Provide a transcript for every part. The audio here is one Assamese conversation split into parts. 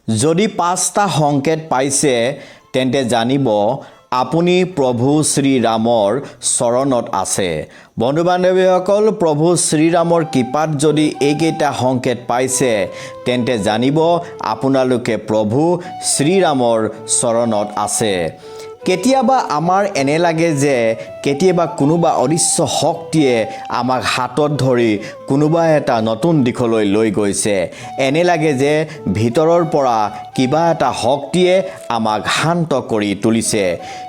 যদি পাঁচটা সংকেত পাইছে তেন্তে জানিব আপুনি প্ৰভু শ্ৰীৰামৰ চৰণত আছে। বন্ধু বান্ধৱীসকল, প্ৰভু শ্ৰীৰামৰ কৃপাত যদি এইকেইটা সংকেত পাইছে তেন্তে জানিব আপোনালোকে প্ৰভু শ্ৰীৰামৰ চৰণত আছে। কেতিয়াবা আমাৰ এনে লাগে যে কেতিয়াবা কোনোবা অদৃশ্য শক্তিয়ে আমাক হাতত ধৰি কোনোবা এটা নতুন দিশলৈ লৈ গৈছে। এনে লাগে যে ভিতৰৰ পৰা কিবা এটা শক্তিয়ে আমাক শান্ত কৰি তুলিছে।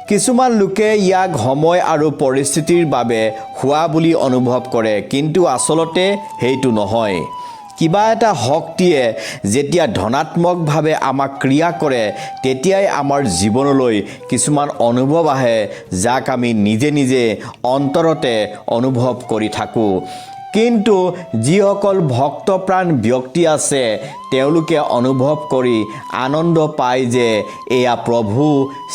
কিছুমান লোকে ইয়াক সময় আৰু পৰিস্থিতিৰ বাবে হোৱা বুলি অনুভৱ কৰে, কিন্তু আচলতে সেইটো নহয়। কিবা এটা শক্তিয়ে যেতিয়া ধনাত্মকভাৱে আমাক ক্ৰিয়া কৰে তেতিয়াই আমাৰ জীৱনলৈ কিছুমান অনুভৱ আহে যাক আমি নিজে নিজে অন্তৰতে অনুভৱ কৰি থাকোঁ। কিন্তু যিসকল ভক্তপ্ৰাণ ব্যক্তি আছে তেওঁলোকে অনুভৱ কৰি আনন্দ পায় যে এয়া প্ৰভু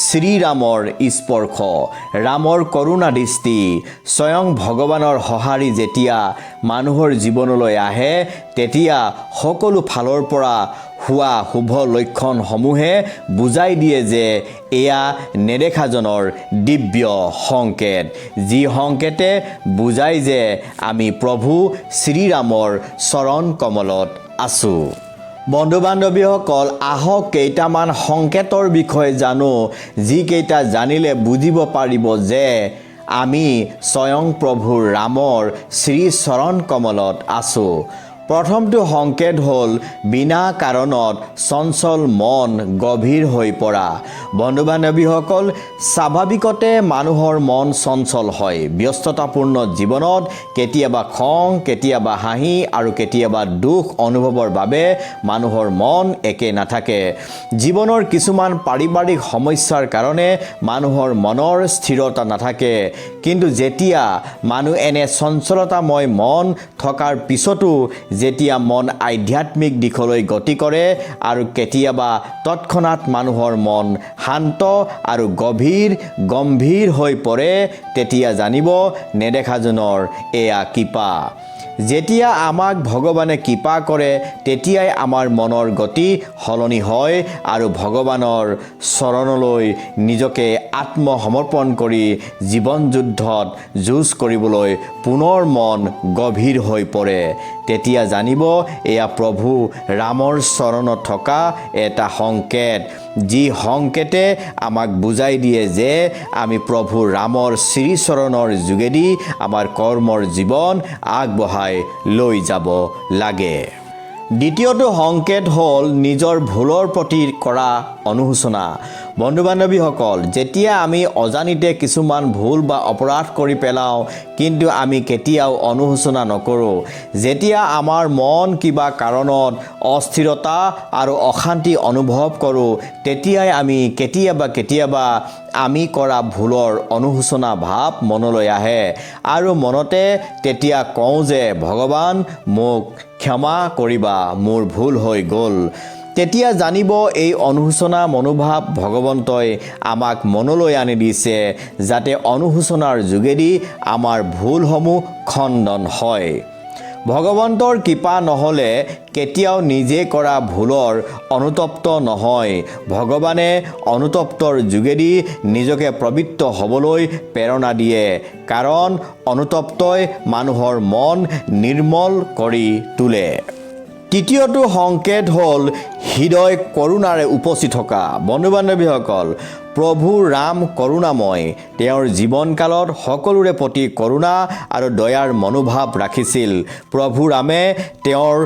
শ্ৰীৰামৰ স্পৰ্শ, ৰামৰ কৰুণা দৃষ্টি। স্বয়ং ভগৱানৰ সঁহাৰি যেতিয়া মানুহৰ জীৱনলৈ আহে তেতিয়া সকলো ফালৰ পৰা হোৱা শুভ লক্ষণসমূহে বুজাই দিয়ে যে এয়া নেদেখাজনৰ দিব্য সংকেত, যি সংকেতে বুজাই যে আমি প্ৰভু শ্ৰীৰামৰ চৰণ কমলত আছোঁ। বন্ধু বান্ধৱীসকল, আহক কেইটামান সংকেতৰ বিষয়ে জানো, যিকেইটা জানিলে বুজিব পাৰিব যে আমি স্বয়ং প্ৰভু ৰামৰ শ্ৰীচৰণ কমলত আছোঁ। প্ৰথমটো সংকেত হ'ল বিনা কাৰণত চঞ্চল মন গভীৰ হৈ পৰা। বন্ধু বান্ধৱীসকল, স্বাভাৱিকতে মানুহৰ মন চঞ্চল হয়। ব্যস্ততাপূৰ্ণ জীৱনত কেতিয়াবা খং, কেতিয়াবা হাঁহি আৰু কেতিয়াবা দুখ অনুভৱৰ বাবে মানুহৰ মন একে নাথাকে। জীৱনৰ কিছুমান পাৰিবাৰিক সমস্যাৰ কাৰণে মানুহৰ মনৰ স্থিৰতা নাথাকে। কিন্তু যেতিয়া মানুহ এনে চঞ্চলতাময় মন থকাৰ পিছতো যেতিয়া মন আধ্যাত্মিক দিশলৈ গতি কৰে আৰু কেতিয়াবা তৎক্ষণাত মানুহৰ মন শান্ত আৰু গম্ভীৰ হৈ পৰে, তেতিয়া জানিব নেদেখাজনৰ এয়া কৃপা। যেতিয়া আমাক ভগৱানে কৃপা কৰে তেতিয়াই আমাৰ মনৰ গতি সলনি হয় আৰু ভগৱানৰ চৰণলৈ নিজকে আত্মসমৰ্পণ কৰি জীৱন যুদ্ধত যুঁজ কৰিবলৈ পুনৰ মন গভীৰ হৈ পৰে। তেতিয়া জানিব এয়া প্ৰভু ৰামৰ চৰণত থকা এটা সংকেত, যি সংকেতে আমাক বুজাই দিয়ে যে আমি প্ৰভু ৰামৰ শ্ৰীচৰণৰ যোগেদি আমাৰ কৰ্মৰ জীৱন আগবঢ়াই লৈ যাব লাগে। দ্বিতীয়টো সংকেত হ'ল নিজৰ ভুলৰ প্ৰতি কৰা অনুশোচনা। বন্ধু বান্ধৱীসকল, যেতিয়া আমি অজানিতে কিছুমান ভুল বা অপৰাধ কৰি পেলাওঁ কিন্তু আমি কেতিয়াও অনুশোচনা নকৰোঁ, যেতিয়া আমাৰ মন কিবা কাৰণত অস্থিৰতা আৰু অশান্তি অনুভৱ কৰোঁ, তেতিয়াই আমি কেতিয়াবা আমি কৰা ভুলৰ অনুশোচনা ভাৱ মনলৈ আহে আৰু মনতে তেতিয়া কওঁ যে ভগৱান মোক ক্ষমা কৰিবা, মোৰ ভুল হৈ গ'ল। তেতিয়া জানিব এই অনুশোচনা মনোভাৱ ভগৱন্তই আমাক মনলৈ আনি দিছে যাতে অনুশোচনাৰ যোগেদি আমাৰ ভুলসমূহ খণ্ডন হয়। ভগৱন্তৰ কৃপা নহ'লে কেতিয়াও নিজে কৰা ভুলৰ অনুতপ্ত নহয়। ভগৱানে অনুতপ্তৰ যোগেদি নিজকে পবিত্ৰ হ'বলৈ প্ৰেৰণা দিয়ে, কাৰণ অনুতপ্তই মানুহৰ মন নিৰ্মল কৰি তোলে। তৃতীয়টো সংকেত হ'ল হৃদয় কৰোণাৰে উপচি থকা। বন্ধু বান্ধৱীসকল, প্ৰভু ৰাম কৰোণাময়। তেওঁৰ জীৱনকালত সকলোৰে প্ৰতি কৰোণা আৰু দয়াৰ মনোভাৱ ৰাখিছিল। প্ৰভু ৰামে তেওঁৰ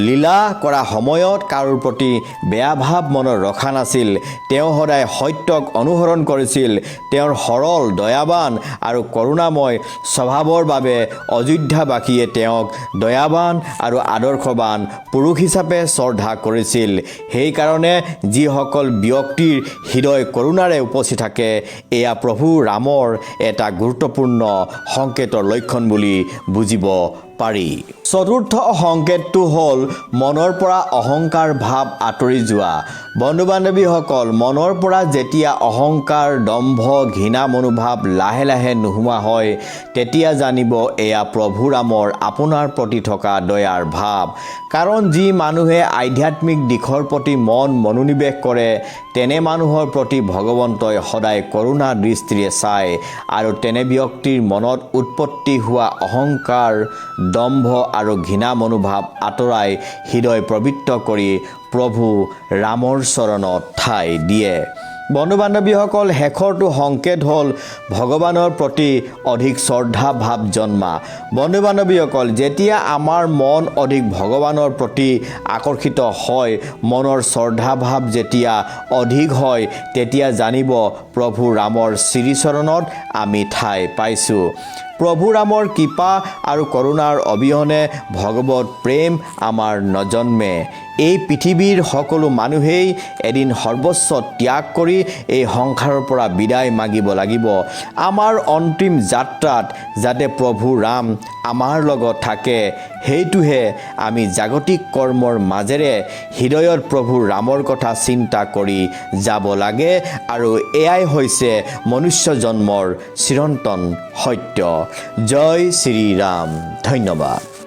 লীলা কৰা সময়ত কাৰোৰ প্ৰতি বেয়া ভাৱ মনত ৰখা নাছিল। তেওঁ সদায় সত্যক অনুসৰণ কৰিছিল। তেওঁৰ সৰল, দয়াৱান আৰু কৰোণাময় স্বভাৱৰ বাবে অযোধ্যাবাসীয়ে তেওঁক দয়াৱান আৰু আদৰ্শৱান পুৰুষ হিচাপে শ্ৰদ্ধা কৰিছিল। সেইকাৰণে যিসকল ব্যক্তিৰ হৃদয় কৰোণাৰে উপচি থাকে, এয়া প্ৰভু ৰামৰ এটা গুৰুত্বপূৰ্ণ সংকেতৰ লক্ষণ বুলি বুজিব পাৰি। চতুৰ্থ সংকেতটো হ'ল মনৰ পৰা অহংকাৰ ভাৱ আঁতৰি যোৱা। বন্ধু বান্ধৱীসকল, মনৰ পৰা যেতিয়া অহংকাৰ, দম্ভ, ঘৃণা মনোভাৱ লাহে লাহে নোহোৱা হয়, তেতিয়া জানিব এয়া প্ৰভু ৰামৰ আপোনাৰ প্ৰতি থকা দয়াৰ ভাৱ। কাৰণ যি মানুহে আধ্যাত্মিক দিশৰ প্ৰতি মনোনিৱেশ কৰে, তেনে মানুহৰ প্ৰতি ভগৱন্তই সদায় কৰোণা দৃষ্টিৰে চায় আৰু তেনে ব্যক্তিৰ মনত উৎপত্তি হোৱা অহংকাৰ, দম্ভ আৰু ঘৃণা মনোভাৱ আঁতৰাই হৃদয় পবিত্ৰ কৰি প্ৰভু ৰামৰ চৰণত ঠাই দিয়ে। বন্ধু বান্ধৱীসকল, শেষৰটো সংকেত হ'ল ভগৱানৰ প্ৰতি অধিক শ্ৰদ্ধা ভাৱ জন্মা। বন্ধু বান্ধৱীসকল, যেতিয়া আমাৰ মন অধিক ভগৱানৰ প্ৰতি আকৰ্ষিত হয়, মনৰ শ্ৰদ্ধা ভাৱ যেতিয়া অধিক হয়, তেতিয়া জানিব প্ৰভু ৰামৰ শ্ৰীচৰণত আমি ঠাই পাইছোঁ। প্ৰভু ৰামৰ কৃপা আৰু কৰোণাৰ অবিহনে ভগৱত প্ৰেম আমাৰ নজন্মে। এই পৃথিৱীৰ সকলো মানুহেই এদিন সৰ্বস্ব ত্যাগ কৰি এই সংসাৰৰ পৰা বিদায় মাগিব লাগিব। আমাৰ অন্তিম যাত্ৰাত যাতে প্ৰভু ৰাম আমাৰ লগত থাকে, সেইটোহে আমি জাগতিক কৰ্মৰ মাজেৰে হৃদয়ত প্ৰভু ৰামৰ কথা চিন্তা কৰি যাব লাগে আৰু এয়াই হৈছে মনুষ্য জন্মৰ চিৰন্তন সত্য। জয় শ্ৰী ৰাম। ধন্যবাদ।